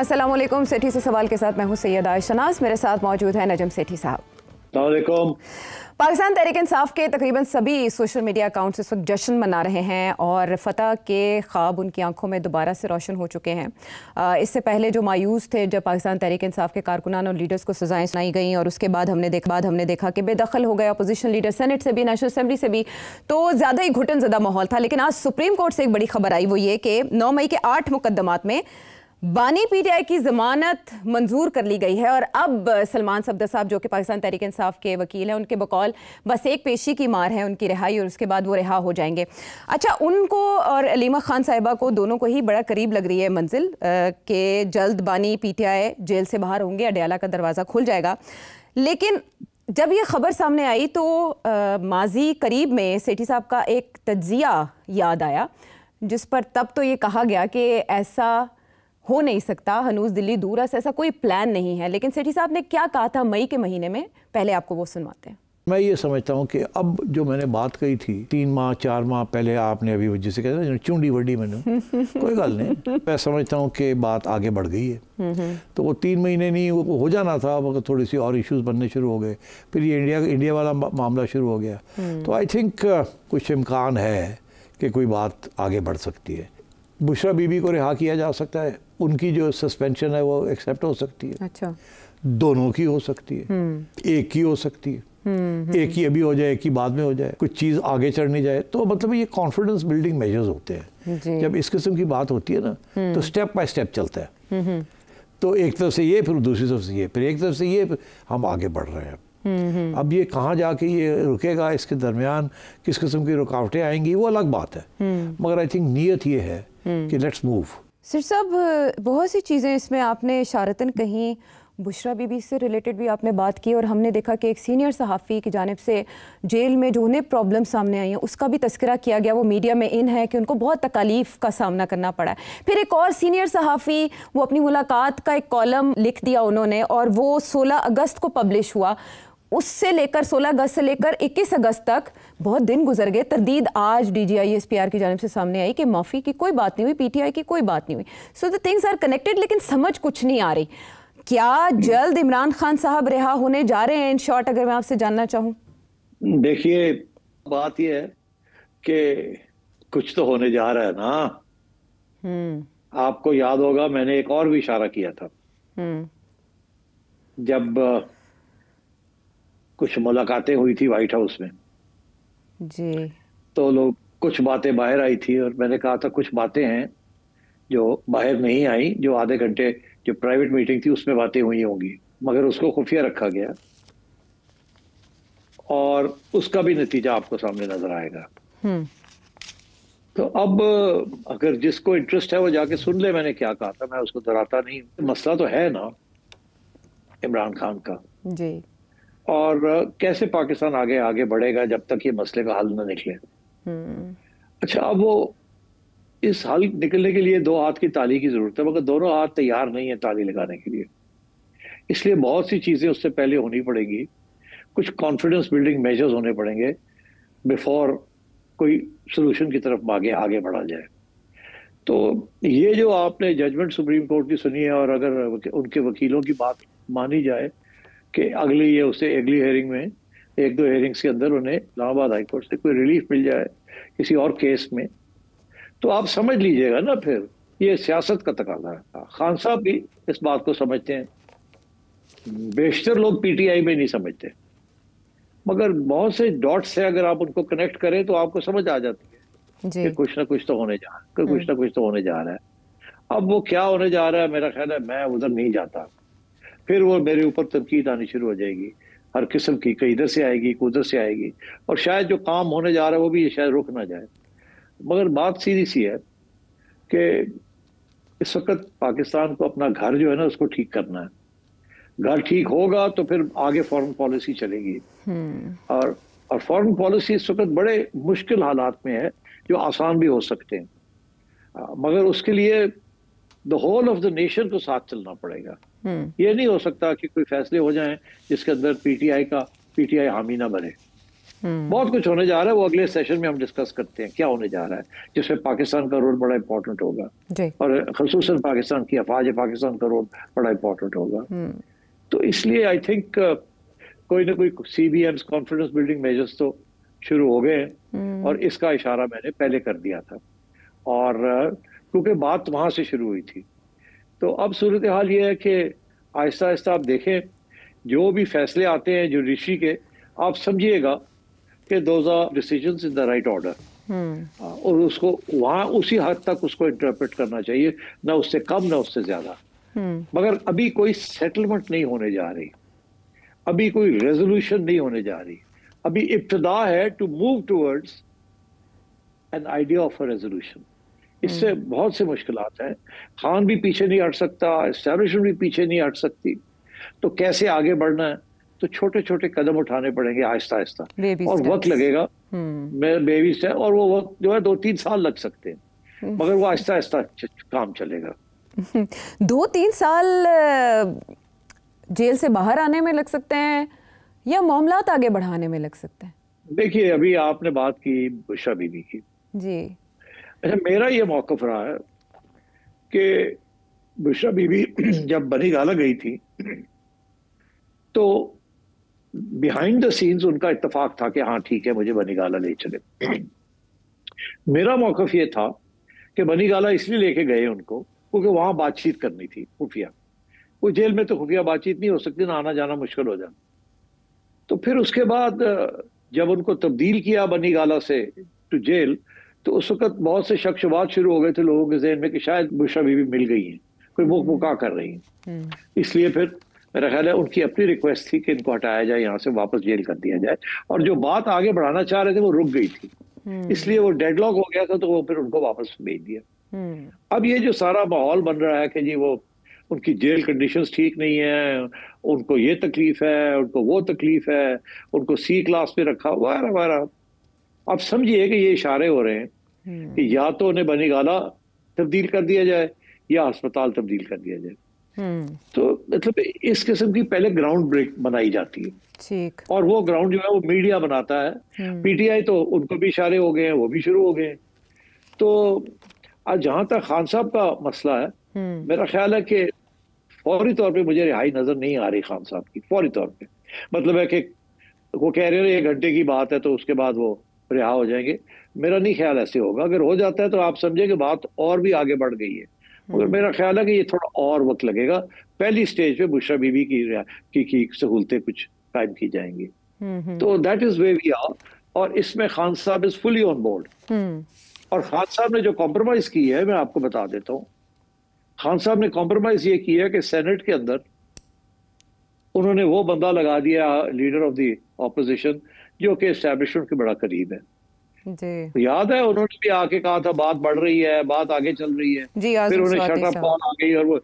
अस्सलाम वालेकुम। सेठी से सवाल के साथ मैं हूँ सैयद आयशा नाज। मेरे साथ मौजूद है नजम सेठी साहब। अस्सलाम वालेकुम। पाकिस्तान तहरीक इंसाफ के तकरीबन सभी सोशल मीडिया अकाउंट्स इस वक्त जश्न मना रहे हैं और फतह के ख्वाब उनकी आंखों में दोबारा से रोशन हो चुके हैं। इससे पहले जो मायूस थे जब पाकिस्तान तहरीक इंसाफ के कारकुनान और लीडर्स को सजाएं सुनाई गई और उसके बाद हमने देखा कि बेदखल हो गया अपोजिशन लीडर, सेनेट से भी, नेशनल असेंबली से भी, तो ज़्यादा ही घुटन ज़दा माहौल था। लेकिन आज सुप्रीम कोर्ट से एक बड़ी खबर आई, वो ये कि 9 मई के 8 मुकदमात में बानी पीटीआई की ज़मानत मंजूर कर ली गई है और अब सलमान सफदर साहब जो कि पाकिस्तान तहरीक इंसाफ के वकील हैं, उनके बकौल बस एक पेशी की मार है उनकी रिहाई और उसके बाद वो रिहा हो जाएंगे। अच्छा, उनको और अलीमा खान साहिबा को दोनों को ही बड़ा करीब लग रही है मंजिल के जल्द बानी पीटीआई जेल से बाहर होंगे, अडयाला का दरवाज़ा खुल जाएगा। लेकिन जब ये खबर सामने आई तो माजी करीब में सेठी साहब का एक तज्जिया याद आया जिस पर तब तो ये कहा गया कि ऐसा हो नहीं सकता, हनूज दिल्ली दूर है, ऐसा कोई प्लान नहीं है। लेकिन सेठी साहब ने क्या कहा था मई के महीने में, पहले आपको वो सुनवाते हैं। मैं ये समझता हूँ कि अब जो मैंने बात कही थी 3 माह 4 माह पहले, आपने अभी जिसे कहते हैं चुंडी वड्डी मैंने कोई गल नहीं, मैं समझता हूँ कि बात आगे बढ़ गई है। तो वो 3 महीने नहीं वो हो जाना था, मगर थोड़ी सी और इश्यूज बनने शुरू हो गए, फिर ये इंडिया वाला मामला शुरू हो गया। तो आई थिंक कुछ इम्कान है कि कोई बात आगे बढ़ सकती है। बुशरा बीबी को रिहा किया जा सकता है, उनकी जो सस्पेंशन है वो एक्सेप्ट हो सकती है। अच्छा, दोनों की हो सकती है, एक की हो सकती है, एक ही अभी हो जाए, एक ही बाद में हो जाए, कुछ चीज़ आगे चढ़नी जाए। तो मतलब ये कॉन्फिडेंस बिल्डिंग मेजर्स होते हैं। जब इस किस्म की बात होती है ना तो स्टेप बाय स्टेप चलता है। तो एक तरफ से ये, फिर दूसरी तरफ से ये, फिर एक तरफ से ये, फिर हम आगे बढ़ रहे हैं। अब ये कहाँ जाके ये रुकेगा, इसके दरमियान किस किस्म की रुकावटें आएंगी, वो अलग बात है। मगर आई थिंक नीयत ये है कि लेट्स मूव। सर साहब, बहुत सी चीज़ें इसमें आपने इशारतन कहीं, बुशरा बीबी से रिलेटेड भी आपने बात की और हमने देखा कि एक सीनियर सहाफ़ी की जानिब से जेल में जो उन्हें प्रॉब्लम सामने आई हैं उसका भी तस्करा किया गया। वो मीडिया में इन है कि उनको बहुत तकालीफ का सामना करना पड़ा है। फिर एक और सीनियर सहाफ़ी, वो अपनी मुलाकात का एक कॉलम लिख दिया उन्होंने और वो 16 अगस्त को पब्लिश हुआ। उससे लेकर 16 अगस्त से लेकर 21 अगस्त तक बहुत दिन गुजर गए। तरदीद आज DGI-SPR की जानिब से सामने आई कि माफ़ी की कोई बात नहीं हुई, PTI की कोई बात नहीं हुई। So the things are connected, लेकिन समझ कुछ नहीं आ रही। क्या जल्द इमरान खान साहब रिहा होने जा रहे हैं? इन शॉर्ट अगर मैं आपसे जानना चाहूँ। देखिए, बात यह है कि कुछ तो होने जा रहा है ना। आपको याद होगा मैंने एक और भी इशारा किया था जब कुछ मुलाकातें हुई थी व्हाइट हाउस में जी, तो लोग कुछ बातें बाहर आई थी और मैंने कहा था कुछ बातें हैं जो बाहर नहीं आई, जो आधे घंटे जो प्राइवेट मीटिंग थी उसमें बातें हुई होंगी, मगर उसको खुफिया रखा गया और उसका भी नतीजा आपको सामने नजर आएगा। तो अब अगर जिसको इंटरेस्ट है वो जाके सुन ले मैंने क्या कहा था, मैं उसको दोहराता नहीं। मसला तो है ना इमरान खान का जी, और कैसे पाकिस्तान आगे आगे बढ़ेगा जब तक ये मसले का हल न निकले। अच्छा, अब वो इस हल निकलने के लिए 2 हाथ की ताली की जरूरत है, मगर दोनों हाथ तैयार नहीं है ताली लगाने के लिए। इसलिए बहुत सी चीजें उससे पहले होनी पड़ेगी, कुछ कॉन्फिडेंस बिल्डिंग मेजर्स होने पड़ेंगे बिफोर कोई सोल्यूशन की तरफ आगे बढ़ा जाए। तो ये जो आपने जजमेंट सुप्रीम कोर्ट की सुनी है और अगर उनके वकीलों की बात मानी जाए कि अगली हेयरिंग में 1-2 हेयरिंग्स के अंदर उन्हें इस्लामाबाद हाई कोर्ट से कोई रिलीफ मिल जाए किसी और केस में, तो आप समझ लीजिएगा ना, फिर ये सियासत का तकाजा है। खान साहब भी इस बात को समझते हैं, बेशतर लोग PTI में नहीं समझते, मगर बहुत से डॉट्स से अगर आप उनको कनेक्ट करें तो आपको समझ आ जाती है कि कुछ ना कुछ तो होने जा रहा है, कुछ ना कुछ तो होने जा रहा है। अब वो क्या होने जा रहा है, मेरा ख्याल है मैं उधर नहीं जाता। फिर वो मेरे ऊपर तनकीद आनी शुरू हो जाएगी हर किस्म की, कहीं इधर से आएगी, कोई उधर से आएगी, और शायद जो काम होने जा रहा है वो भी शायद रुक ना जाए। मगर बात सीधी सी है कि इस वक्त पाकिस्तान को अपना घर जो है ना उसको ठीक करना है। घर ठीक होगा तो फिर आगे फॉरेन पॉलिसी चलेगी। और फॉरेन पॉलिसी इस वक्त बड़े मुश्किल हालात में है जो आसान भी हो सकते हैं, मगर उसके लिए the whole of the nation को साथ चलना पड़ेगा। ये नहीं हो सकता कि कोई फैसले हो जाएं जिसके अंदर PTI हामी ना बने। बहुत कुछ होने जा रहा है, वो अगले सेशन में हम डिस्कस करते हैं क्या होने जा रहा है, जिसमें पाकिस्तान का रोल बड़ा इंपॉर्टेंट होगा और खसूसन पाकिस्तान की अफवाज पाकिस्तान का रोल बड़ा इंपॉर्टेंट होगा। तो इसलिए आई थिंक कोई ना कोई CBMs कॉन्फिडेंस बिल्डिंग मेजर्स तो शुरू हो गए हैं और इसका इशारा मैंने पहले कर दिया था और क्योंकि बात वहां से शुरू हुई थी। तो अब सूरत हाल ये है कि आहिस्ता आहिस्ता आप देखें जो भी फैसले आते हैं जुडिशरी के, आप समझिएगा कि those are decisions in the right order और उसको वहां उसी हद तक उसको इंटरप्रेट करना चाहिए, ना उससे कम ना उससे ज्यादा। मगर अभी कोई सेटलमेंट नहीं होने जा रही, अभी कोई रेजोल्यूशन नहीं होने जा रही, अभी इब्तिदा है to move towards an idea of a resolution. इससे बहुत से मुश्किलात हैं, खान भी पीछे नहीं हट सकता, एस्टैब्लिशमेंट भी पीछे नहीं हट सकती। तो कैसे आगे बढ़ना है, तो छोटे छोटे कदम उठाने पड़ेंगे आहिस्ता आहिस्ता और वक्त लगेगा, बेबी स्टेप, और वो वक्त जो है 2-3 साल लग सकते हैं, मगर वो आहिस्ता आहिस्ता काम चलेगा। 2-3 साल जेल से बाहर आने में लग सकते हैं या मामलात आगे बढ़ाने में लग सकते हैं? देखिए अभी आपने बात की बुशरा बीबी की जी। अच्छा, मेरा ये मौक़िफ़ रहा है कि बुशरा बीबी जब बनी गाला गई थी तो बिहाइंड द सीन्स उनका इत्तेफाक था कि हाँ ठीक है मुझे बनी गाला ले चले। मेरा मौक़िफ़ ये था कि बनी गाला इसलिए लेके गए उनको क्योंकि वहां बातचीत करनी थी खुफिया। वो जेल में तो खुफिया बातचीत नहीं हो सकती ना, आना जाना मुश्किल हो जाता। तो फिर उसके बाद जब उनको तब्दील किया बनी गाला से टू जेल, तो उस वक्त बहुत से शक शुबात शुरू हो गए थे लोगों के जहन में कि शायद बुशरा बीबी मिल गई हैं, कोई मुका कर रही हैं। इसलिए फिर मेरा ख्याल है उनकी अपनी रिक्वेस्ट थी कि इनको हटाया जाए, यहाँ से वापस जेल कर दिया जाए, और जो बात आगे बढ़ाना चाह रहे थे वो रुक गई थी, इसलिए वो डेडलॉक हो गया था, तो वो फिर उनको वापस भेज दिया। अब ये जो सारा माहौल बन रहा है कि जी वो उनकी जेल कंडीशंस ठीक नहीं है, उनको ये तकलीफ है, उनको वो तकलीफ है, उनको C क्लास पे रखा वगैरह वगैरह, आप समझिए कि ये इशारे हो रहे हैं कि या तो उन्हें बनी गाला तब्दील कर दिया जाए या अस्पताल तब्दील कर दिया जाए। तो मतलब इस किस्म की पहले ग्राउंड ब्रेक बनाई जाती है, ठीक, और वो ग्राउंड जो है वो मीडिया बनाता है। PTI तो उनको भी इशारे हो गए हैं, वो भी शुरू हो गए हैं। तो आज जहां तक खान साहब का मसला है, मेरा ख्याल है कि फौरी तौर पे मुझे रिहाई नजर नहीं आ रही खान साहब की, फौरी तौर पे। मतलब है कि वो कह रहे हैं 1 घंटे की बात है तो उसके बाद वो रिहा हो जाएंगे, मेरा नहीं ख्याल ऐसे होगा। अगर हो जाता है तो आप समझे कि बात और भी आगे बढ़ गई है, मगर मेरा ख्याल है कि ये थोड़ा और वक्त लगेगा। पहली स्टेज पे बुशरा बीबी की सहूलतें कुछ कायम की जाएंगी। तो that is way we are, और इसमें खान साहब इज फुली ऑन बोर्ड। और खान साहब ने जो कॉम्प्रोमाइज की है, मैं आपको बता देता हूँ, खान साहब ने कॉम्प्रोमाइज ये किया कि सेनेट के अंदर उन्होंने वो बंदा लगा दिया, लीडर ऑफ द ऑपोजिशन, जो कि एस्टैब्लिशमेंट के बड़ा करीब है जी। याद है उन्होंने भी आके कहा था बात बढ़ रही है, बात आगे चल रही है जी, फिर उन्हें शट अप कॉल आ गई और वो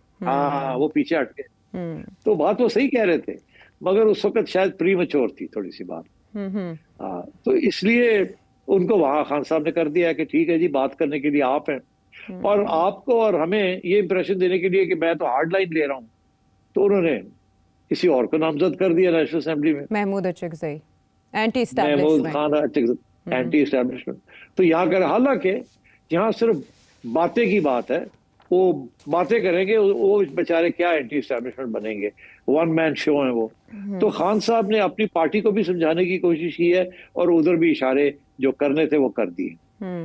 वो पीछे हट गए। तो बात वो सही कह रहे थे, मगर उस वक्त शायद प्रीमैच्योर थी थोड़ी सी बात। तो इसलिए उनको वहां खान साहब ने कर दिया कि ठीक है जी, बात करने के लिए आप हैं, और आपको और हमें ये इंप्रेशन देने के लिए कि मैं तो हार्ड लाइन ले रहा हूँ, तो उन्होंने किसी और को नामजद कर दिया नेशनल असेंबली में, Mahmood Achakzai, anti establishment. Anti establishment. तो यहाँ कर, हालांकि यहाँ सिर्फ बातें की बात है, वो बातें करेंगे, वो बेचारे क्या एंटी एस्टैब्लिशमेंट बनेंगे, 1 मैन शो है वो। तो खान साहब ने अपनी पार्टी को भी समझाने की कोशिश की है और उधर भी इशारे जो करने थे वो कर दिए।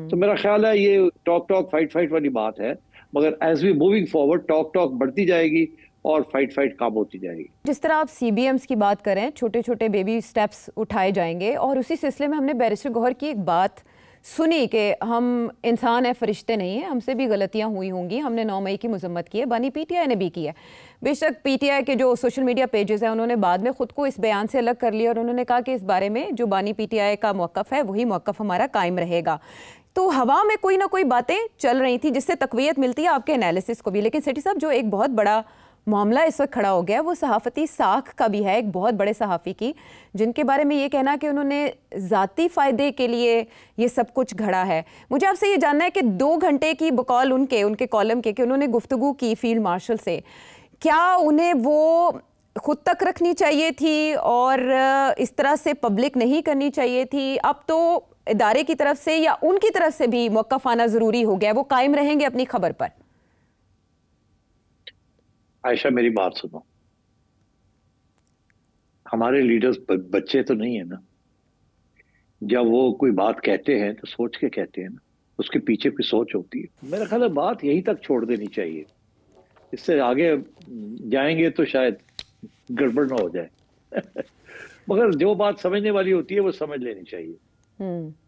तो मेरा ख्याल है ये टॉक फाइट वाली बात है, मगर as we moving forward talk बढ़ती जाएगी और फाइट काम होती जाएगी। जिस तरह आप CBMs की बात करें, छोटे छोटे बेबी स्टेप्स उठाए जाएंगे, और उसी सिलसिले में हमने बैरिस्टर गौहर की एक बात सुनी कि हम इंसान हैं, फरिश्ते नहीं हैं, हमसे भी गलतियां हुई होंगी, हमने 9 मई की मजम्मत की है, बानी PTI ने भी की है। बेशक PTI के जो सोशल मीडिया पेजेस हैं उन्होंने बाद में ख़ुद को इस बयान से अलग कर लिया और उन्होंने कहा कि इस बारे में जो बानी PTI का मौक़िफ़ है वही मौक़िफ़ हमारा कायम रहेगा। तो हवा में कोई ना कोई बातें चल रही थी जिससे तक़वियत मिलती है आपके एनालिसिस को भी। लेकिन सेठी साहब, जो एक बहुत बड़ा मामला इस वक्त खड़ा हो गया वो सहाफ़ती साख का भी है, एक बहुत बड़े सहाफ़ी की, जिनके बारे में ये कहना कि उन्होंने ज़ाती फ़ायदे के लिए ये सब कुछ घड़ा है। मुझे आपसे ये जानना है कि 2 घंटे की बकौल उनके कॉलम के कि उन्होंने गुफ्तगू की फील्ड मार्शल से, क्या उन्हें वो खुद तक रखनी चाहिए थी और इस तरह से पब्लिक नहीं करनी चाहिए थी? अब तो इदारे की तरफ से या उनकी तरफ से भी मौक़िफ़ आना ज़रूरी हो गया, वो कायम रहेंगे अपनी खबर पर? आयशा मेरी बात सुनो, हमारे लीडर्स बच्चे तो नहीं है ना। जब वो कोई बात कहते हैं तो सोच के कहते हैं ना, उसके पीछे कोई सोच होती है। मेरा ख्याल है बात यहीं तक छोड़ देनी चाहिए, इससे आगे जाएंगे तो शायद गड़बड़ ना हो जाए मगर जो बात समझने वाली होती है वो समझ लेनी चाहिए।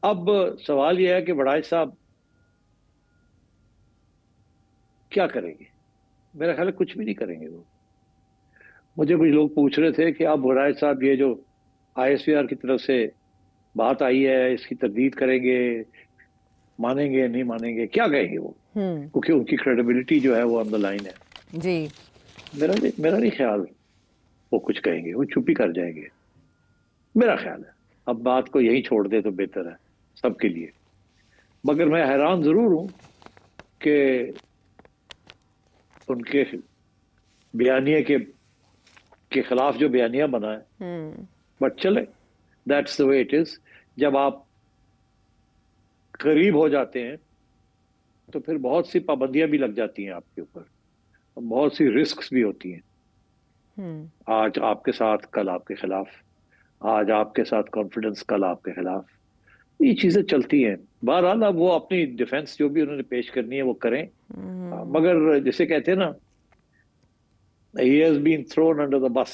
अब सवाल यह है कि वड़ाई साहब क्या करेंगे? मेरा ख्याल है कुछ भी नहीं करेंगे वो। मुझे कुछ लोग पूछ रहे थे कि अब वड़ाई साहब ये जो ISVR की तरफ से बात आई है इसकी तरदीद करेंगे, मानेंगे नहीं मानेंगे, क्या कहेंगे वो? क्योंकि उनकी क्रेडिबिलिटी जो है वो ऑन द लाइन है जी। मेरा नहीं ख्याल वो कुछ कहेंगे, वो चुप ही कर जाएंगे, मेरा ख्याल है। अब बात को यही छोड़ दे तो बेहतर है सबके लिए। मगर मैं हैरान जरूर हूं कि उनके बयानिए के खिलाफ जो बयानिया बना है, बट चले, that's the way it is. जब आप करीब हो जाते हैं तो फिर बहुत सी पाबंदियां भी लग जाती हैं आपके ऊपर, बहुत सी रिस्क्स भी होती हैं। आज आपके साथ कल आपके खिलाफ, आज आपके साथ कॉन्फिडेंस कल आपके खिलाफ, ये चीजें चलती हैं। बहरहाल अब वो अपनी डिफेंस जो भी उन्होंने पेश करनी है वो करें, मगर जैसे कहते हैं ना, he has been thrown under the bus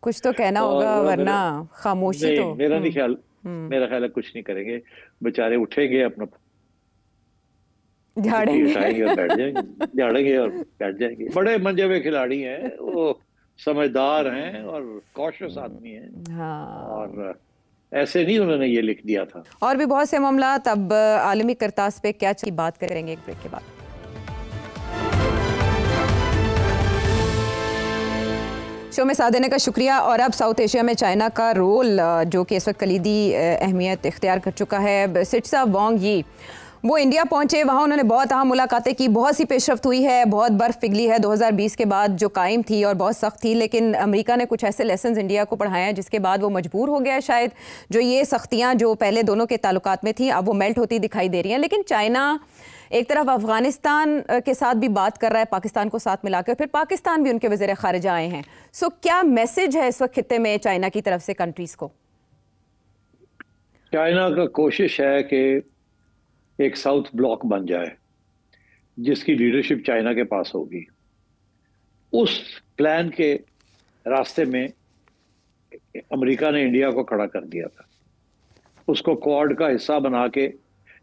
कुछ तो कहना होगा वरना खामोशी तो। मेरा नहीं ख्याल, मेरा ख्याल है कुछ नहीं करेंगे, बेचारे उठेंगे अपना झाड़ेंगे और बैठ जाएंगे, झाड़ेंगे और बैठ जाएंगे। बड़े मंजे हुए खिलाड़ी हैं वो, समझदार हैं और कॉशियस आदमी हैं। हाँ। और ऐसे नहीं उन्होंने ये लिख दिया था। और भी बहुत से मामला अब आलमी करतास पे क्या की बात करेंगे एक ब्रेक के बाद। शो में साथ देने का शुक्रिया। और अब साउथ एशिया में चाइना का रोल जो कि इस वक्त कलीदी अहमियत इख्तियार कर चुका है। सिटसा वांग यी वो इंडिया पहुंचे, वहाँ उन्होंने बहुत अहम मुलाकातें की, बहुत सी पेशरफ्त हुई है, बहुत बर्फ़ पिघली है 2020 के बाद जो कायम थी और बहुत सख्त थी, लेकिन अमेरिका ने कुछ ऐसे लेसन्स इंडिया को पढ़ाए हैं जिसके बाद वो मजबूर हो गया शायद। जो ये सख्तियाँ जो पहले दोनों के ताल्लुकात में थी अब वो मेल्ट होती दिखाई दे रही हैं। लेकिन चाइना एक तरफ अफ़गानिस्तान के साथ भी बात कर रहा है, पाकिस्तान को साथ मिलाकर, फिर पाकिस्तान भी उनके वज़ीर ख़ारिजा आए हैं। सो क्या मैसेज है इस वक्त खित्ते में चाइना की तरफ से कंट्रीज़ को? चाइना का कोशिश है कि एक साउथ ब्लॉक बन जाए जिसकी लीडरशिप चाइना के पास होगी। उस प्लान के रास्ते में अमेरिका ने इंडिया को खड़ा कर दिया था। उसको क्वाड का हिस्सा बना के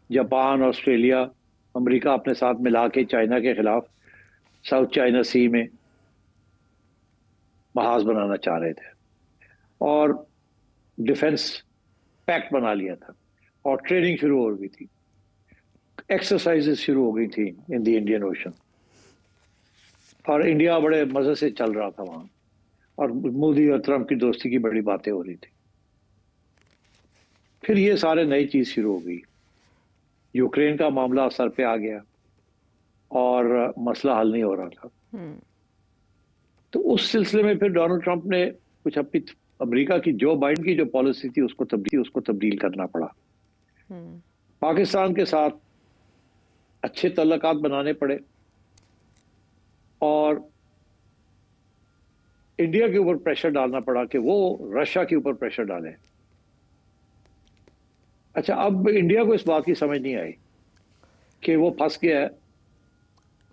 जापान, ऑस्ट्रेलिया, अमेरिका अपने साथ मिला के चाइना के खिलाफ साउथ चाइना सी में महाज बनाना चाह रहे थे और डिफेंस पैक्ट बना लिया था और ट्रेनिंग शुरू हो गई थी, एक्सरसाइजेस शुरू हो गई थी इन द इंडियन ओशन और इंडिया बड़े मजे से चल रहा था वहां और मोदी और ट्रंप की दोस्ती की बड़ी बातें हो रही थी। फिर ये सारे नई चीज शुरू हो गई, यूक्रेन का मामला सर पे आ गया और मसला हल नहीं हो रहा था। तो उस सिलसिले में फिर डोनाल्ड ट्रंप ने कुछ अपनी अमेरिका की जो बाइडेन की जो पॉलिसी थी उसको तब्दील करना पड़ा। पाकिस्तान के साथ अच्छे तल्लुकात बनाने पड़े और इंडिया के ऊपर प्रेशर डालना पड़ा कि वो रशिया के ऊपर प्रेशर डाले। अच्छा, अब इंडिया को इस बात की समझ नहीं आई कि वो फंस गया है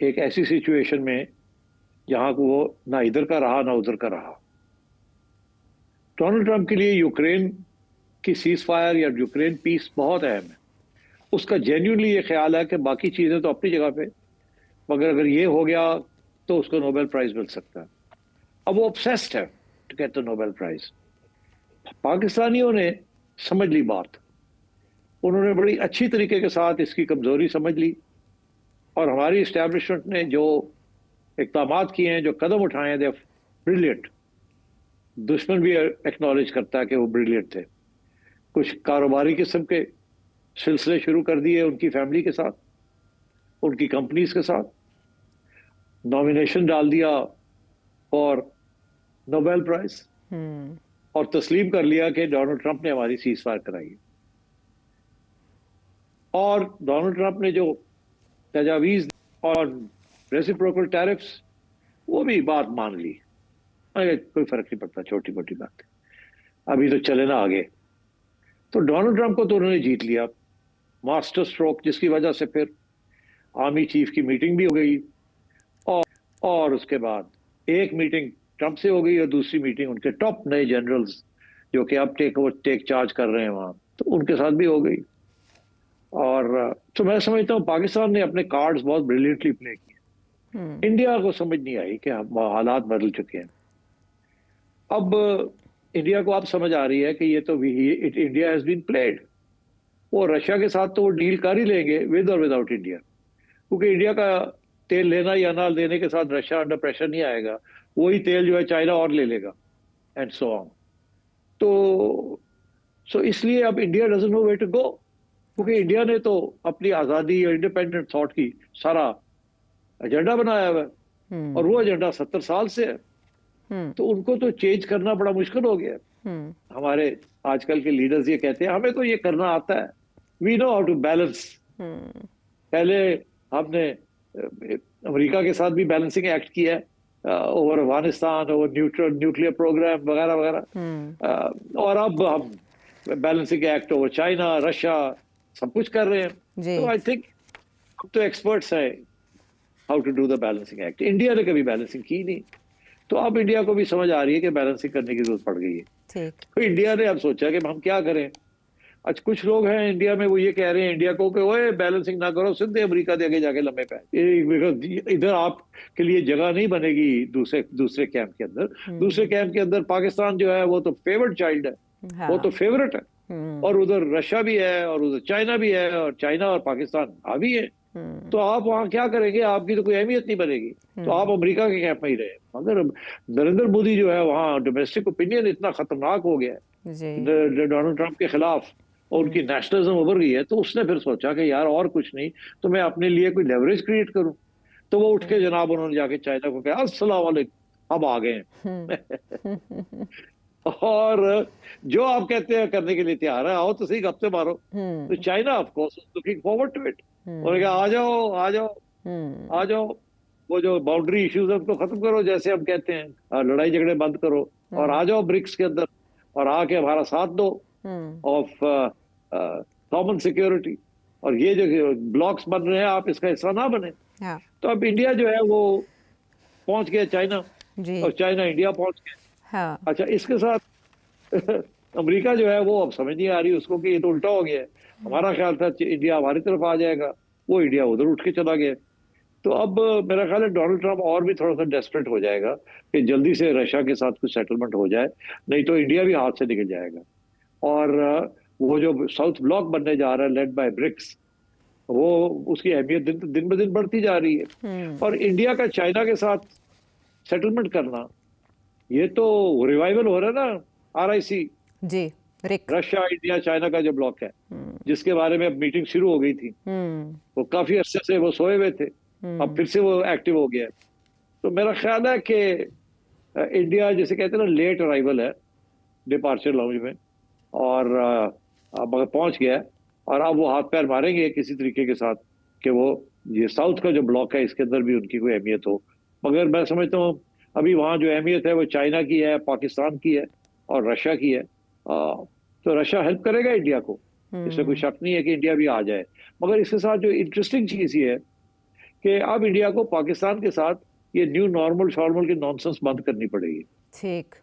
एक ऐसी सिचुएशन में जहां को वो ना इधर का रहा ना उधर का रहा। डोनाल्ड ट्रंप के लिए यूक्रेन की सीज फायर या यूक्रेन पीस बहुत अहम है। उसका जेन्युइनली ये ख्याल है कि बाकी चीजें तो अपनी जगह पे, मगर अगर ये हो गया तो उसको नोबेल प्राइज मिल सकता है। अब वो ऑब्सेस्ड है to get the Nobel prize. पाकिस्तानियों ने समझ ली बात, उन्होंने बड़ी अच्छी तरीके के साथ इसकी कमजोरी समझ ली और हमारी इस्टेब्लिशमेंट ने जो इक़दामात किए हैं, जो कदम उठाए हैं, दे ब्रिलियंट। दुश्मन भी एक्नॉलेज करता है कि वो ब्रिलियंट थे। कुछ कारोबारी किस्म के सिलसिले शुरू कर दिए उनकी फैमिली के साथ, उनकी कंपनीज के साथ। नॉमिनेशन डाल दिया फॉर नोबेल प्राइज और तस्लीम कर लिया कि डोनाल्ड ट्रंप ने हमारी सीज फायर कराई। और डोनाल्ड ट्रंप ने जो तजावीज और रेसिप्रोकल टैरिफ्स, वो भी बात मान ली, कोई फर्क नहीं पड़ता, छोटी मोटी बात है, अभी तो चले ना आगे। तो डोनाल्ड ट्रंप को तो उन्होंने जीत लिया, मास्टर स्ट्रोक, जिसकी वजह से फिर आर्मी चीफ की मीटिंग भी हो गई और उसके बाद एक मीटिंग ट्रंप से हो गई और दूसरी मीटिंग उनके टॉप नए जनरल्स जो कि अब टेक चार्ज कर रहे हैं वहां, तो उनके साथ भी हो गई। और तो मैं समझता हूँ पाकिस्तान ने अपने कार्ड्स बहुत ब्रिलियंटली प्ले किए। इंडिया को समझ नहीं आई कि हालात बदल चुके हैं। अब इंडिया को अब समझ आ रही है कि ये तो इंडिया हैज बीन प्लेड। वो रशिया के साथ तो वो डील कर ही लेंगे विद और विदाउट इंडिया, क्योंकि इंडिया का तेल लेना या ना लेने के साथ रशिया अंडर प्रेशर नहीं आएगा, वही तेल जो है चाइना और ले लेगा एंड सो ऑन। तो इसलिए अब India doesn't know where to go, क्योंकि इंडिया ने तो अपनी आज़ादी और इंडिपेंडेंट थॉट की सारा एजेंडा बनाया हुआ है और वो एजेंडा 70 साल से है। तो उनको तो चेंज करना बड़ा मुश्किल हो गया। हमारे आजकल के लीडर्स ये कहते हैं हमें तो ये करना आता है, we know how to balance. पहले हमने अमेरिका के साथ भी बैलेंसिंग एक्ट किया है, over Afghanistan, over nuclear programme वगैरह वगैरह, और अब हम balancing act over China, Russia, सब कुछ कर रहे हैं। तो आई थिंक हम तो एक्सपर्ट्स हैं how to do the balancing act. India ने कभी बैलेंसिंग की नहीं, तो अब इंडिया को भी समझ आ रही है कि बैलेंसिंग करने की जरूरत पड़ गई है। तो इंडिया ने अब सोचा कि हम क्या करें। आज कुछ लोग हैं इंडिया में, वो ये कह रहे हैं इंडिया को कि ओए बैलेंसिंग ना करो, सीधे अमेरिका दे आगे जाके लम्बे पे, इधर आपके लिए जगह नहीं बनेगी दूसरे कैंप के अंदर। दूसरे कैंप के अंदर पाकिस्तान जो है वो तो फेवरेट चाइल्ड है, वो तो फेवरेट है, और उधर रशिया भी है और उधर चाइना भी है, और चाइना और पाकिस्तान हावी है। तो आप वहां क्या करेंगे, आपकी तो कोई अहमियत नहीं बनेगी, तो आप अमेरिका के कैंप में ही रहे। मगर नरेंद्र मोदी जो है वहाँ डोमेस्टिक ओपिनियन इतना खतरनाक हो गया है डोनाल्ड ट्रंप के खिलाफ, और उनकी नेशनलिज्म उभर गई है। तो उसने फिर सोचा कि यार और कुछ नहीं तो मैं अपने लिए कोई लेवरेज क्रिएट करूं। तो वो उठ के जनाब उन्होंने जाके चाइना को कहा अस्सलाम वालेकुम, अब आ गए हैं और जो आप कहते हैं करने के लिए तैयार है, आओ तो सही, गप्पे मारो। तो China of course looking forward to it, उन्होंने कहा आ जाओ आ जाओ आ जाओ, वो जो बाउंड्री इश्यूज है उनको खत्म करो, जैसे हम कहते हैं लड़ाई झगड़े बंद करो, और आ जाओ ब्रिक्स के अंदर और आके हमारा साथ दो ऑफ कॉमन सिक्योरिटी, और ये जो ब्लॉक्स बन रहे हैं आप इसका हिस्सा ना बने। तो अब इंडिया जो है वो पहुंच गया चाइना, और चाइना इंडिया पहुंच गया। अच्छा, इसके साथ अमेरिका जो है वो अब समझ नहीं आ रही उसको कि ये तो उल्टा हो गया है। हमारा ख्याल था इंडिया हमारी तरफ आ जाएगा, वो इंडिया उधर उठ के चला गया। तो अब मेरा ख्याल है डोनाल्ड ट्रंप और भी थोड़ा सा डेस्परेट हो जाएगा कि जल्दी से रशिया के साथ कुछ सेटलमेंट हो जाए, नहीं तो इंडिया भी हाथ से निकल जाएगा। और वो जो साउथ ब्लॉक बनने जा रहा है लेड बाय ब्रिक्स, वो उसकी अहमियत दिन ब दिन बढ़ती जा रही है। और इंडिया का चाइना के साथ सेटलमेंट करना, ये तो रिवाइवल हो रहा है ना RIC जी, रशिया इंडिया चाइना का जो ब्लॉक है, जिसके बारे में अब मीटिंग शुरू हो गई थी। वो काफी अरसे से वो सोए हुए थे, अब फिर से वो एक्टिव हो गया। तो मेरा ख्याल है कि इंडिया जैसे कहते हैं ना लेट अराइवल है डिपार्चर लाउंज में, और अब अगर पहुंच गया और अब वो हाथ पैर मारेंगे किसी तरीके के साथ कि वो ये साउथ का जो ब्लॉक है इसके अंदर भी उनकी कोई अहमियत हो। मगर मैं समझता हूँ अभी वहाँ जो अहमियत है वो चाइना की है, पाकिस्तान की है और रशिया की है। तो रशिया हेल्प करेगा इंडिया को, इसमें कोई शक नहीं है कि इंडिया भी आ जाए। मगर इसके साथ जो इंटरेस्टिंग चीज़ ये है कि अब इंडिया को पाकिस्तान के साथ ये न्यू नॉर्मल शॉर्मल की नॉनसेंस बंद करनी पड़ेगी। ठीक,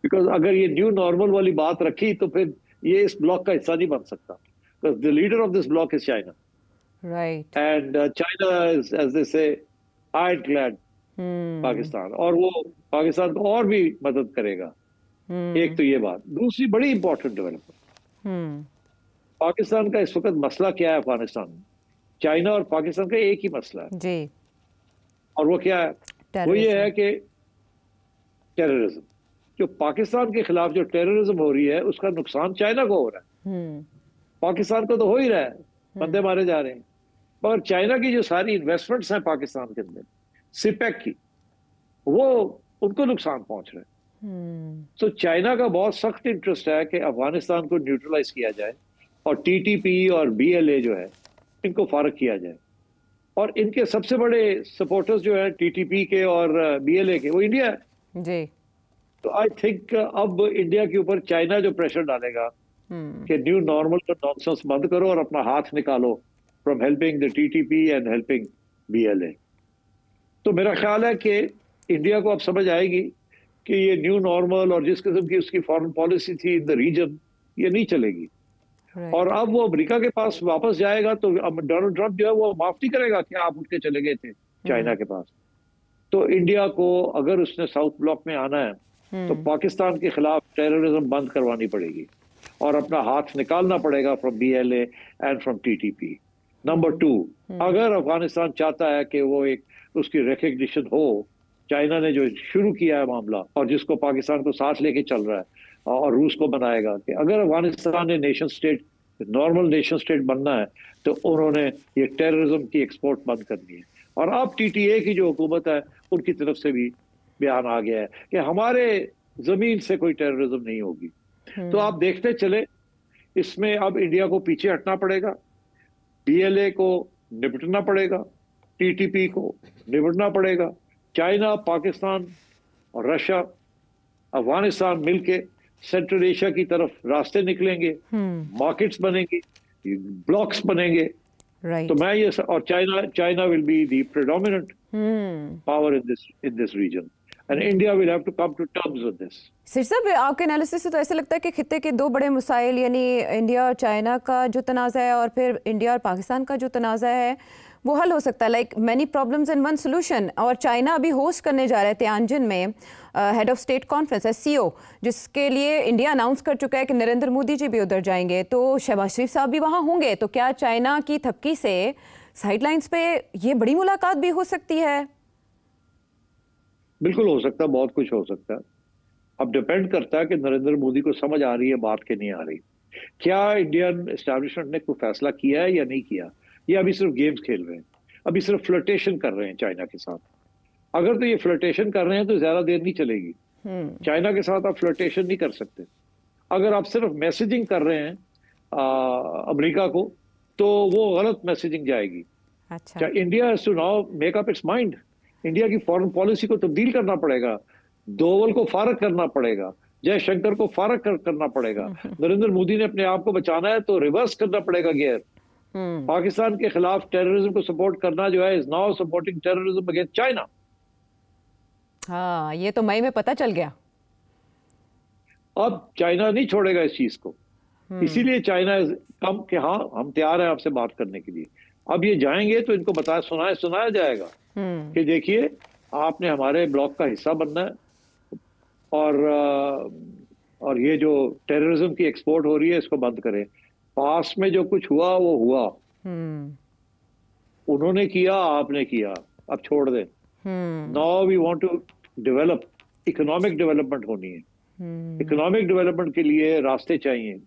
बिकॉज अगर ये न्यू नॉर्मल वाली बात रखी तो फिर ये इस ब्लॉक का हिस्सा नहीं बन सकता, because the leader of this block is China, right, and China is as they say ironclad Pakistan, और वो पाकिस्तान को और भी मदद करेगा। एक तो ये बात। दूसरी बड़ी इंपॉर्टेंट डेवलपमेंट, पाकिस्तान का इस वक्त मसला क्या है अफगानिस्तान में? चाइना और पाकिस्तान का एक ही मसला है जी, और वो क्या है? वो ये है कि टेररिज्म। जो पाकिस्तान के खिलाफ जो टेररिज्म हो रही है उसका नुकसान चाइना को हो रहा है, पाकिस्तान को तो हो ही रहा है, बंदे मारे जा रहे हैं। पर चाइना की जो सारी इन्वेस्टमेंट्स हैं पाकिस्तान के अंदर, सिपेक की, वो उनको नुकसान पहुंच रहा है। तो चाइना का बहुत सख्त इंटरेस्ट है कि अफगानिस्तान को न्यूट्रलाइज किया जाए और टीटीपी और बीएलए जो है इनको फारग किया जाए। और इनके सबसे बड़े सपोर्टर्स जो है टीटीपी के और बीएलए के, वो इंडिया है जी। तो आई थिंक अब इंडिया के ऊपर चाइना जो प्रेशर डालेगा कि न्यू नॉर्मल का नॉनसेंस बंद करो और अपना हाथ निकालो from helping the TTP and helping BLA, तो मेरा ख्याल है कि इंडिया को अब समझ आएगी कि ये न्यू नॉर्मल और जिस किस्म की उसकी फॉरेन पॉलिसी थी इन द रीजन, ये नहीं चलेगी। और अब वो अमेरिका के पास वापस जाएगा तो डोनाल्ड ट्रंप जो है वो माफ नहीं करेगा कि आप उठ के चले गए थे चाइना के पास। तो इंडिया को अगर उसने साउथ ब्लॉक में आना है तो पाकिस्तान के खिलाफ टेररिज्म बंद करवानी पड़ेगी और अपना हाथ निकालना पड़ेगा from BLA and from TTP. Number 2, अगर अफगानिस्तान चाहता है कि वो एक उसकी रिकग्निशन हो, चाइना ने जो शुरू किया है मामला और जिसको पाकिस्तान को साथ लेके चल रहा है और रूस को बनाएगा, कि अगर अफगानिस्तान ने nation state, normal nation state बनना है तो उन्होंने ये टेररिज्म की एक्सपोर्ट बंद करनी है। और अब टीटीए की जो हुकूमत है उनकी तरफ से भी बयान आ गया है कि हमारे जमीन से कोई टेररिज्म नहीं होगी। तो आप देखते चले, इसमें अब इंडिया को पीछे हटना पड़ेगा, बीएलए को निपटना पड़ेगा, टीटीपी को निपटना पड़ेगा, चाइना, पाकिस्तान और रशिया, अफगानिस्तान मिलके सेंट्रल एशिया की तरफ रास्ते निकलेंगे, मार्केट्स बनेंगे, ब्लॉक्स बनेंगे। तो मैं ये और China will be the predominant power in this region and India will have to come to terms with this. Sir साहब, आपके एनालिसिस से तो ऐसा लगता है कि खित्ते के दो बड़े मसाइल यानी इंडिया और चाइना का जो तनाज़ा है और फिर इंडिया और पाकिस्तान का जो तनाज़ा है वो हल हो सकता है, like many problems in one solution. और चाइना अभी होस्ट करने जा रहे हैं तियानजिन में head of state conference SCO, जिसके लिए इंडिया अनाउंस कर चुका है कि नरेंद्र मोदी जी भी उधर जाएंगे, तो शहबाज शरीफ साहब भी वहाँ होंगे। तो क्या चाइना की थपकी से साइडलाइंस पे ये बड़ी मुलाकात भी हो सकती है? बिल्कुल हो सकता है, बहुत कुछ हो सकता है। अब डिपेंड करता है कि नरेंद्र मोदी को समझ आ रही है बात के नहीं आ रही। क्या इंडियन एस्टैब्लिशमेंट ने कोई फैसला किया है या नहीं किया, ये अभी सिर्फ गेम्स खेल रहे हैं, अभी सिर्फ फ्लर्टेशन कर रहे हैं चाइना के साथ। अगर तो ये फ्लर्टेशन कर रहे हैं तो ज्यादा देर नहीं चलेगी। चाइना के साथ आप फ्लर्टेशन नहीं कर सकते। अगर आप सिर्फ मैसेजिंग कर रहे हैं अमेरिका को, तो वो गलत मैसेजिंग जाएगी। अच्छा। India has to now make up its mind. India की फॉरेन पॉलिसी को तब्दील करना पड़ेगा, दोवल को फारग करना पड़ेगा, जयशंकर को फारग करना पड़ेगा। नरेंद्र मोदी ने अपने आप को बचाना है तो रिवर्स करना पड़ेगा गियर। पाकिस्तान के खिलाफ टेररिज्म को सपोर्ट करना जो है is now supporting terrorism against China. हाँ, ये तो मई में पता चल गया। अब चाइना नहीं छोड़ेगा इस चीज को, इसीलिए चाइना कम कि हाँ हम तैयार हैं आपसे बात करने के लिए। अब ये जाएंगे तो इनको सुनाया जाएगा कि देखिए आपने हमारे ब्लॉक का हिस्सा बनना है और ये जो टेररिज्म की एक्सपोर्ट हो रही है इसको बंद करें। पास में जो कुछ हुआ वो हुआ, उन्होंने किया, आपने किया, अब छोड़ दें। Now we want to develop, economic development होनी है। इकोनॉमिक डेवलपमेंट के लिए रास्ते चाहिए,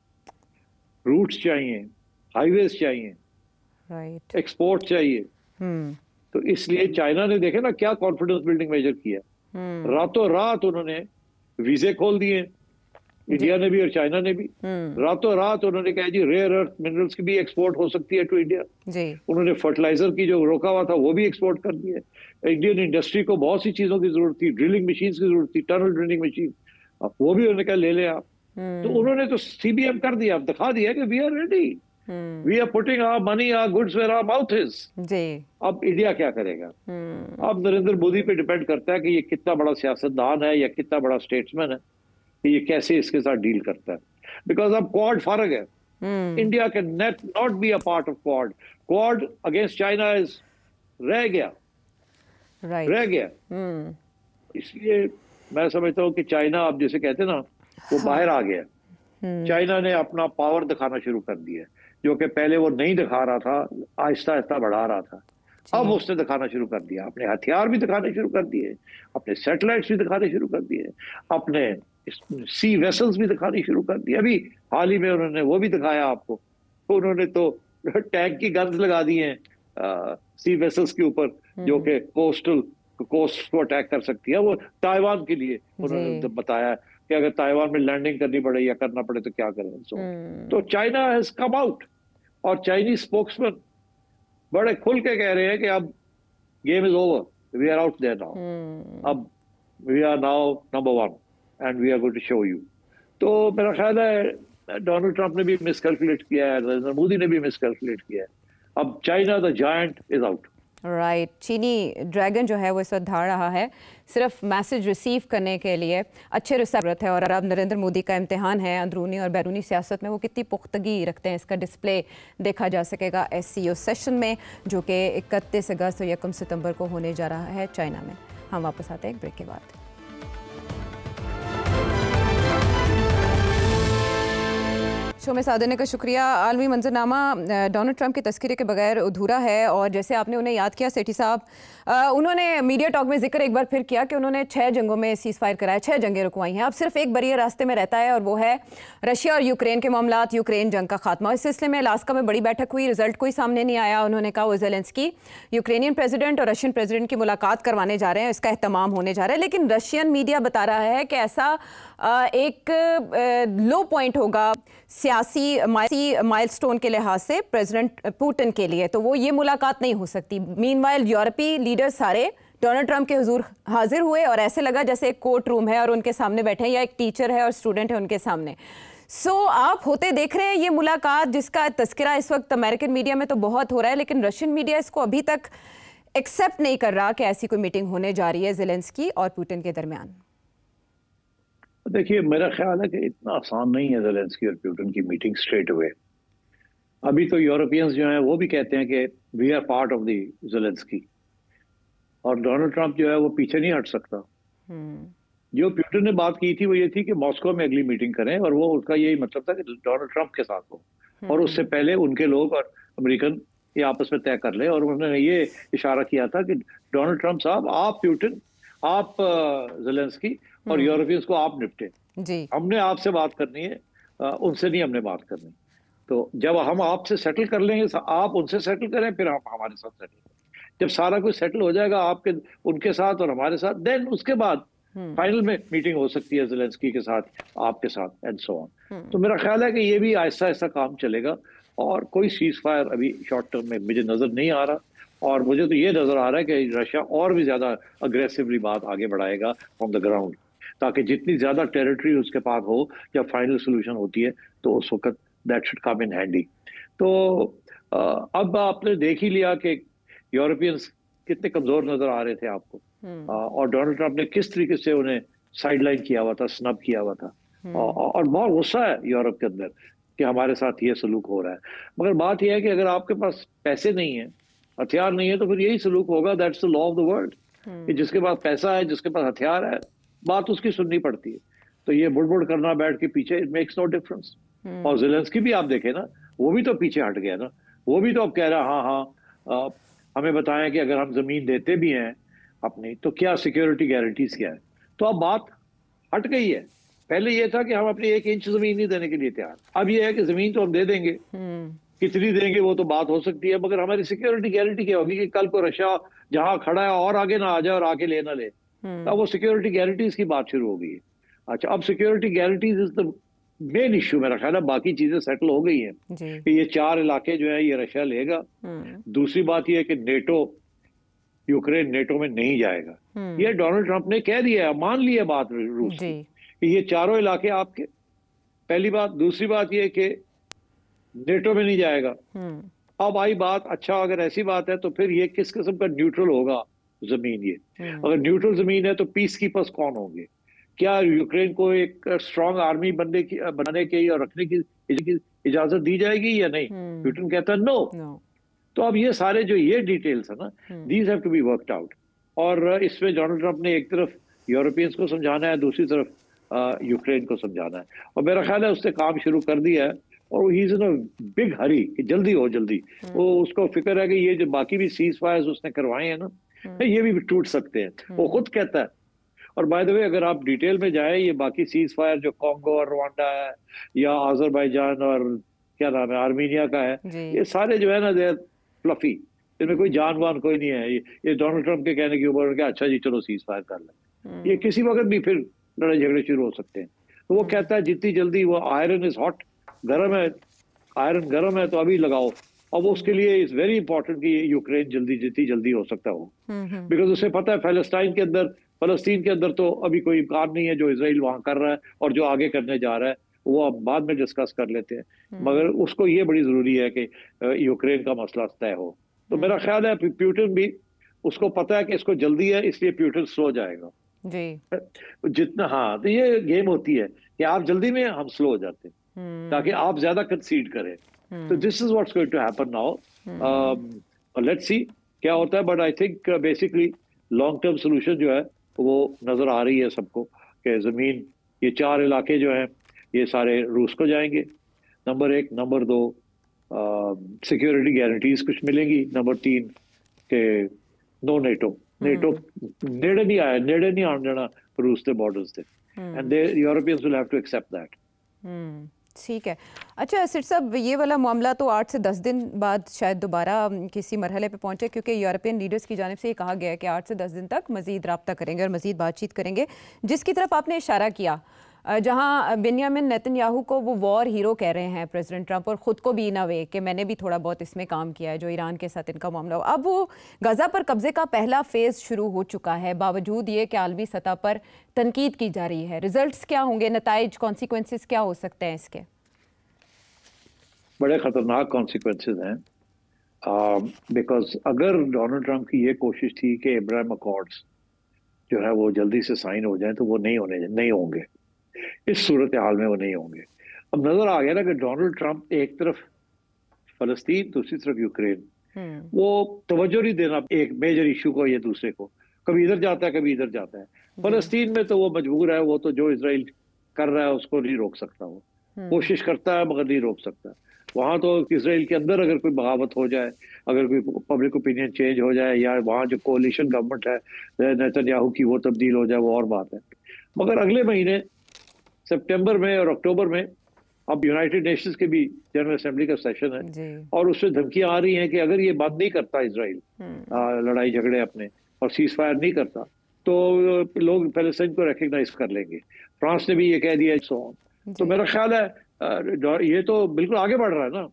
रूट्स चाहिए, हाईवेज चाहिए, राइट, एक्सपोर्ट चाहिए। तो इसलिए चाइना ने देखे ना क्या कॉन्फिडेंस बिल्डिंग मेजर किया, रातों रात उन्होंने वीजे खोल दिए, इंडिया ने भी और चाइना ने भी। रातों रात उन्होंने कहा जी रेयर अर्थ मिनरल्स की भी एक्सपोर्ट हो सकती है टू इंडिया। उन्होंने फर्टिलाइजर की जो रोका हुआ था वो भी एक्सपोर्ट कर दिया। इंडियन इंडस्ट्री को बहुत सी चीजों की जरूरत थी, ड्रिलिंग मशीन की जरूरत थी, टनल ड्रिलिंग मशीन, वो भी उन्होंने कहा ले ले आप। तो उन्होंने तो CBM कर दिया, दिखा दिया कि we are ready, we are putting our money, our goods where our mouth is. अब इंडिया क्या करेगा? अब नरेंद्र मोदी पे डिपेंड करता है कि ये कितना बड़ा सियासतदान है या कितना बड़ा स्टेट्समैन है, ये कैसे इसके साथ डील करता है। बिकॉज अब क्वाड फर्क है, India can not be a part of quad. Quad against China is रह गया, रह गया। इसलिए मैं समझता हूँ कि चाइना, अब जैसे कहते ना, वो बाहर आ गया। चाइना ने अपना पावर दिखाना शुरू कर दिया, जो कि पहले वो नहीं दिखा रहा था, आहिस्ता आहिस्ता बढ़ा रहा था। अब उसने दिखाना शुरू कर दिया, अपने हथियार भी दिखाने शुरू कर दिए, अपने सैटेलाइट्स भी दिखाने शुरू कर दिए, अपने सी वेसल्स भी दिखानी शुरू कर दी। अभी हाल ही में उन्होंने वो भी दिखाया आपको, तो उन्होंने तो टैंक की गन्स लगा दी हैं सी वेसल्स के ऊपर, जो कि कोस्टल कोस्ट को अटैक कर सकती है। वो ताइवान के लिए उन्होंने बताया कि अगर ताइवान में लैंडिंग करनी पड़े या करना पड़े तो क्या करें। तो चाइना हैज कम आउट, और चाइनीज स्पोक्समैन बड़े खुल के कह रहे हैं कि अब game is over, we are out there now, अब we are now number 1 and we are going to show you. तो मेरा ख्याल है डोनाल्ड ट्रंप ने भी मिसकैलकुलेट किया है, नरेंद्र मोदी ने भी मिसकैलकुलेट किया है। अब China the giant is out. Right, चीनी ड्रैगन जो है वो इस वक्त धाड़ रहा है सिर्फ मैसेज रिसीव करने के लिए, अच्छे रिसेप्ट है। और अब नरेंद्र मोदी का इम्तिहान है अंदरूनी और बैरूनी सियासत में वो कितनी पुख्तगी रखते हैं, इसका डिस्प्ले देखा जा सकेगा SCO सेशन में, जो कि 31 अगस्त और 1 सितंबर को होने जा रहा है चाइना में। हम वापस आते हैं एक ब्रेक के बाद। शो में साथ देने का शुक्रिया। आलमी मंजरनामा डोनाल्ड ट्रंप के तस्करे के बगैर अधूरा है, और जैसे आपने उन्हें याद किया सेठी साहब, उन्होंने मीडिया टॉक में जिक्र एक बार फिर किया कि उन्होंने 6 जंगों में सीज फायर कराया, 6 जंगें रुकवाई हैं। अब सिर्फ एक बरियर रास्ते में रहता है और वो है रशिया और यूक्रेन के मामलात, यूक्रेन जंग का खात्मा। इस सिलसिले में अलास्का में बड़ी बैठक हुई, रिजल्ट कोई सामने नहीं आया। उन्होंने कहा वो ज़ेलेंस्की यूक्रेनियन प्रेसिडेंट और रशियन प्रेसिडेंट की मुलाकात करवाने जा रहे हैं, इसका एहतमाम होने जा रहा है। लेकिन रशियन मीडिया बता रहा है कि ऐसा एक लो पॉइंट होगा सियासी माइलस्टोन के लिहाज से प्रेसिडेंट पुतिन के लिए, तो वो ये मुलाकात नहीं हो सकती। मीनवाइल यूरोपीय लीडर सारे डोनाल्ड ट्रंप के हुजूर हाजिर हुए और ऐसे लगा जैसे एक कोर्ट रूम है और उनके सामने बैठे हैं, या एक टीचर है और स्टूडेंट है उनके सामने। आप होते देख रहे हैं ये मुलाकात, जिसका तस्करा इस वक्त अमेरिकन मीडिया में तो बहुत हो रहा है, लेकिन रशियन मीडिया इसको अभी तक एक्सेप्ट नहीं कर रहा कि ऐसी कोई मीटिंग होने जा रही है ज़ेलेंस्की और पुतिन के दरमियान। देखिए, मेरा ख्याल है कि इतना आसान नहीं है ज़ेलेंस्की और पुतिन की मीटिंग स्ट्रेट हुए। अभी तो यूरोपियंस जो हैं वो भी कहते हैं कि we are part of the Zelensky, और डोनाल्ड ट्रंप जो है वो पीछे नहीं हट सकता। जो पुतिन ने बात की थी वो ये थी कि मॉस्को में अगली मीटिंग करें, और वो उसका यही मतलब था कि डोनाल्ड ट्रंप के साथ हो, और उससे पहले उनके लोग और अमेरिकन ये आपस में तय कर ले। और उन्होंने ये इशारा किया था कि डोनाल्ड ट्रंप साहब, आप पुतिन, आप ज़ेलेंस्की और यूरोपियंस को आप निपटे जी, हमने आपसे बात करनी है, उनसे नहीं हमने बात करनी। तो जब हम आपसे सेटल कर लेंगे, आप उनसे सेटल करें, फिर हम हमारे साथ सेटल करें। जब सारा कुछ सेटल हो जाएगा आपके उनके साथ और हमारे साथ, देन उसके बाद फाइनल में मीटिंग हो सकती है ज़ेलेंस्की के साथ, आपके साथ, एंड सो ऑन। तो मेरा ख्याल है कि ये भी आहिस्ता आहिस्ता काम चलेगा, और कोई सीज फायर अभी शॉर्ट टर्म में मुझे नजर नहीं आ रहा। और मुझे तो ये नजर आ रहा है कि रशिया और भी ज्यादा अग्रेसिवली बात आगे बढ़ाएगा ऑन द ग्राउंड, ताकि जितनी ज्यादा टेरिटरी उसके पास हो जब फाइनल सोल्यूशन होती है तो उस वक्त that should come in handy. तो अब आपने देख ही लिया कि यूरोपियंस कितने कमजोर नजर आ रहे थे आपको, और डोनाल्ड ट्रंप ने किस तरीके से उन्हें साइडलाइन किया हुआ था, स्नब किया हुआ था, और बहुत गुस्सा है यूरोप के अंदर कि हमारे साथ ये सलूक हो रहा है। मगर बात यह है कि अगर आपके पास पैसे नहीं है, हथियार नहीं है, तो फिर यही सलूक होगा। That's the law of the world, कि जिसके पास पैसा है, जिसके पास हथियार है, बात उसकी सुननी पड़ती है। तो ये बुड़बुड़ करना बैठ के पीछे, इट मेक्स नो डिफरेंस। और ज़ेलेंस्की भी आप देखें ना, वो भी तो पीछे हट गया ना, वो भी तो अब कह रहा है हाँ हमें बताएं कि अगर हम जमीन देते भी हैं अपनी, तो क्या सिक्योरिटी गारंटीज क्या है। तो अब बात हट गई है। पहले ये था कि हम अपनी 1 इंच जमीन नहीं देने के लिए तैयार, अब ये है कि जमीन तो हम दे देंगे, कितनी देंगे वो तो बात हो सकती है, मगर हमारी सिक्योरिटी गारंटी क्या होगी कि कल को रशिया जहां खड़ा है और आगे ना आ जाए और आके ले ना ले। अब वो सिक्योरिटी गारंटीज की बात शुरू हो गई है। अच्छा, अब security guarantees is the main issue. मेरा ख्याल है बाकी चीजें सेटल हो गई हैं कि ये 4 इलाके जो है ये रशिया लेगा। दूसरी बात ये है कि नेटो, यूक्रेन नेटो में नहीं जाएगा, ये डोनाल्ड ट्रंप ने कह दिया है, मान लिया बात रूस की कि ये चारों इलाके आपके, पहली बात। दूसरी बात ये कि नेटो में नहीं जाएगा। अब आई बात, अच्छा अगर ऐसी बात है तो फिर ये किस किस्म का न्यूट्रल होगा जमीन। ये अगर न्यूट्रल जमीन है तो पीस कीपर्स कौन होंगे? क्या यूक्रेन को एक स्ट्रांग आर्मी बनाने की और रखने की इजाजत दी जाएगी या नहीं? पुतिन कहता है नो। तो अब ये सारे जो ये डिटेल्स है ना, these have to be worked out. और इसमें डोनाल्ड ट्रंप ने एक तरफ यूरोपियंस को समझाना है, दूसरी तरफ यूक्रेन को समझाना है, और मेरा ख्याल है उसने काम शुरू कर दिया है। और he is in a big हरी कि जल्दी हो जल्दी। वो उसको फिक्र है कि ये जो बाकी भी सीज फायर्स उसने करवाए हैं ना, ये भी टूट सकते हैं, वो खुद कहता है। और बाय द वे अगर आप डिटेल में जाए, ये बाकी सीज फायर जो कॉन्गो और रवांडा है या आजरबाईजान और क्या नाम है आर्मीनिया का है, ये सारे जो है ना दे फ्लफी, इनमें कोई जानवान कोई नहीं है। ये डोनाल्ड ट्रंप के कहने के ऊपर उनका अच्छा जी चलो सीज फायर कर लें, ये किसी वक्त भी फिर लड़ाई झगड़े शुरू हो सकते हैं। तो वो कहता है जितनी जल्दी वो आयरन इज हॉट, गर्म है, आयरन गर्म है तो अभी लगाओ। अब उसके लिए इज वेरी इंपॉर्टेंट कि यूक्रेन जल्दी जितनी जल्दी हो सकता हो, बिकॉज उसे पता है फलस्तीन के अंदर तो अभी कोई काम नहीं है जो इसराइल वहां कर रहा है और जो आगे करने जा रहा है वो अब बाद में डिस्कस कर लेते हैं। मगर उसको ये बड़ी जरूरी है कि यूक्रेन का मसला तय हो। तो मेरा ख्याल है प्यूटिन भी उसको पता है कि इसको जल्दी है, इसलिए प्यूटिन स्लो जाएगा जी जितना। हाँ, तो ये गेम होती है कि आप जल्दी में, हम स्लो हो जाते हैं ताकि आप ज्यादा कंसीड करें। तो this is what's going to happen now. Let's see क्या होता है, but I think basically long term solution जो है वो नजर आ रही है सबको कि जमीन, ये 4 इलाके जो हैं ये सारे रूस को जाएंगे, नंबर 1। नंबर 2 सिक्योरिटी गारंटीज कुछ मिलेंगी। नंबर 3 के नो नेटो नेड़े नहीं आने देना रूस के बॉर्डर्स से, and the Europeans will have to accept that. ठीक है। अच्छा सिर साहब, ये वाला मामला तो 8 से 10 दिन बाद शायद दोबारा किसी मरहले पे पहुंचे, क्योंकि यूरोपियन लीडर्स की जानिब से ये कहा गया है कि 8 से 10 दिन तक मजीद रब्ता करेंगे और मजीद बातचीत करेंगे, जिसकी तरफ आपने इशारा किया, जहां बेंजामिन नेतन्याहू को वो वॉर हीरो कह रहे हैं प्रेसिडेंट ट्रंप, और ख़ुद को भी इन अ वे कि मैंने भी थोड़ा बहुत इसमें काम किया है जो ईरान के साथ इनका मामला हो। अब वो गज़ा पर कब्ज़े का पहला फेज़ शुरू हो चुका है, बावजूद ये कि आलमी सतह पर तनकीद की जा रही है। रिजल्ट्स क्या होंगे, नताइज, कॉन्सिक्वेंसेस क्या हो सकते हैं इसके? बड़े ख़तरनाक कॉन्सिक्वेंसेस हैं, बिकॉज अगर डोनाल्ड ट्रंप की ये कोशिश थी कि अब्राहम अकॉर्ड्स जो है वो जल्दी से साइन हो जाए, तो वो नहीं होंगे। इस सूरत हाल में वो नहीं होंगे। अब नजर आ गया ना कि डोनाल्ड ट्रंप एक तरफ फलस्तीन, दूसरी तरफ यूक्रेन, वो तवज्जो नहीं देना एक मेजर इशू को, ये दूसरे को, कभी इधर जाता है कभी इधर जाता है। फलस्तीन में तो वो मजबूर है, वो तो जो इसराइल कर रहा है उसको नहीं रोक सकता, वो कोशिश करता है मगर नहीं रोक सकता। वहां तो इसराइल के अंदर अगर कोई बगावत हो जाए, अगर कोई पब्लिक ओपिनियन चेंज हो जाए, या वहां जो कोalition गवर्नमेंट है नेतन्याहू की वो तब्दील हो जाए, वो और बात है। मगर अगले महीने सितंबर में और अक्टूबर में अब यूनाइटेड नेशंस के भी जनरल असेंबली का सेशन है, और उससे धमकियां आ रही हैं कि अगर ये बंद नहीं करता इसराइल लड़ाई झगड़े अपने और सीज फायर नहीं करता, तो लोग पैलेस्टाइन को रिकग्नाइज कर लेंगे। फ्रांस ने भी ये कह दिया, सो ऑन। तो मेरा ख्याल है ये तो बिल्कुल आगे बढ़ रहा है ना,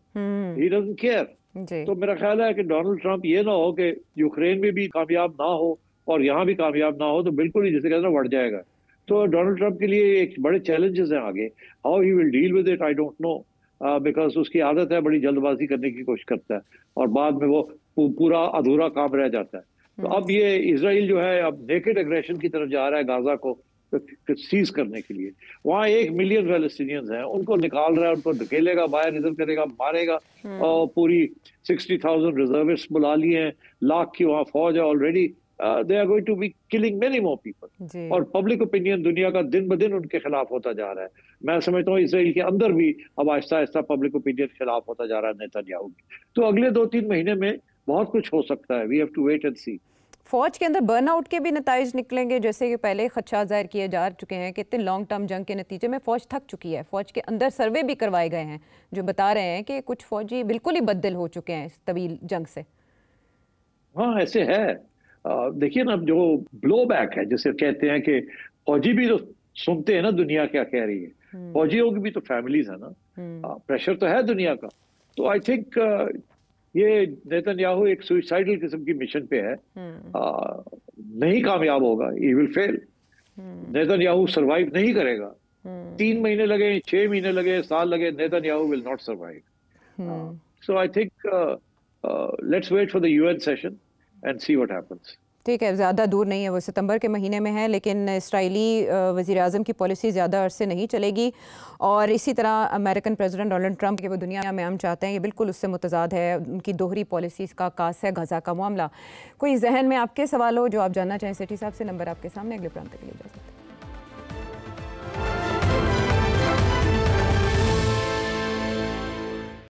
ही डजंट केयर। तो मेरा ख्याल है कि डोनाल्ड ट्रंप ये ना हो कि यूक्रेन में भी कामयाब ना हो और यहाँ भी कामयाब ना हो, तो बिल्कुल ही जैसे कहते हैं बढ़ जाएगा। तो डोनाल्ड ट्रंप के लिए एक बड़े चैलेंजेस हैं आगे। How he will deal with it I don't know, because उसकी आदत है बड़ी जल्दबाजी करने की कोशिश करता है और बाद में वो पूरा अधूरा काम रह जाता है। तो अब ये इसराइल जो है अब नेकेड एग्रेशन की तरफ जा रहा है गाजा को सीज करने के लिए। वहाँ 1 मिलियन पैलेस्टीनियंस हैं, उनको निकाल रहा है, उनको धकेलेगा बाहर, इधर करेगा, मारेगा। और पूरी 60,000 रिजर्विस्ट बुला लिए हैं, लाख की वहाँ फौज है already. They are going to be killing many more people, और पब्लिक ओपिनियन दुनिया का दिन ब दिन उनके खिलाफ होता जा रहा है। मैं समझता हूँ इसराइल के अंदर भी अब आहिस्ता आहिस्ता पब्लिक ओपिनियन खिलाफ होता जा रहा है नेतन्याहू की। तो अगले 2-3 महीने में बहुत कुछ हो सकता है। We have to wait and see. फौज के अंदर बर्नआउट के भी नताइज निकलेंगे, जैसे कि पहले खदशा जाहिर किए जा चुके हैं कि इतने लॉन्ग टर्म जंग के नतीजे में फौज थक चुकी है। फौज के अंदर सर्वे भी करवाए गए हैं जो बता रहे हैं कि कुछ फौजी बिल्कुल ही बददिल हो चुके हैं इस तवील जंग से। हाँ ऐसे है। देखिए ना, जो ब्लो बैक है जिसे कहते हैं कि फौजी भी तो सुनते हैं ना दुनिया क्या कह रही है, फौजियों की भी तो फैमिलीज है ना, प्रेशर तो है दुनिया का। तो आई थिंक ये नेतन्याहू एक सुइसाइडल किस्म की मिशन पे है, नहीं कामयाब होगा, he will fail. Netanyahu survive नहीं करेगा। 3 महीने लगे, 6 महीने लगे, साल लगे, Netanyahu will not survive. So I think let's wait for the UN session and see what happens. ठीक है, ज़्यादा दूर नहीं है, वो सितंबर के महीने में है, लेकिन इसराइली वज़ीर-ए-आज़म की पॉलिसी ज़्यादा अरसे नहीं चलेगी। और इसी तरह अमेरिकन प्रेसिडेंट डोनाल्ड ट्रंप के वो दुनिया में हम चाहते हैं, ये बिल्कुल उससे मुतज़ाद है। उनकी दोहरी पॉलिसीज़ का आकास है गज़ा का मामला। कोई जहन में आपके सवाल हो जो आप जानना चाहें सेठी साहब से, नंबर आपके सामने। अगले प्रांत के लिए इजाज़त।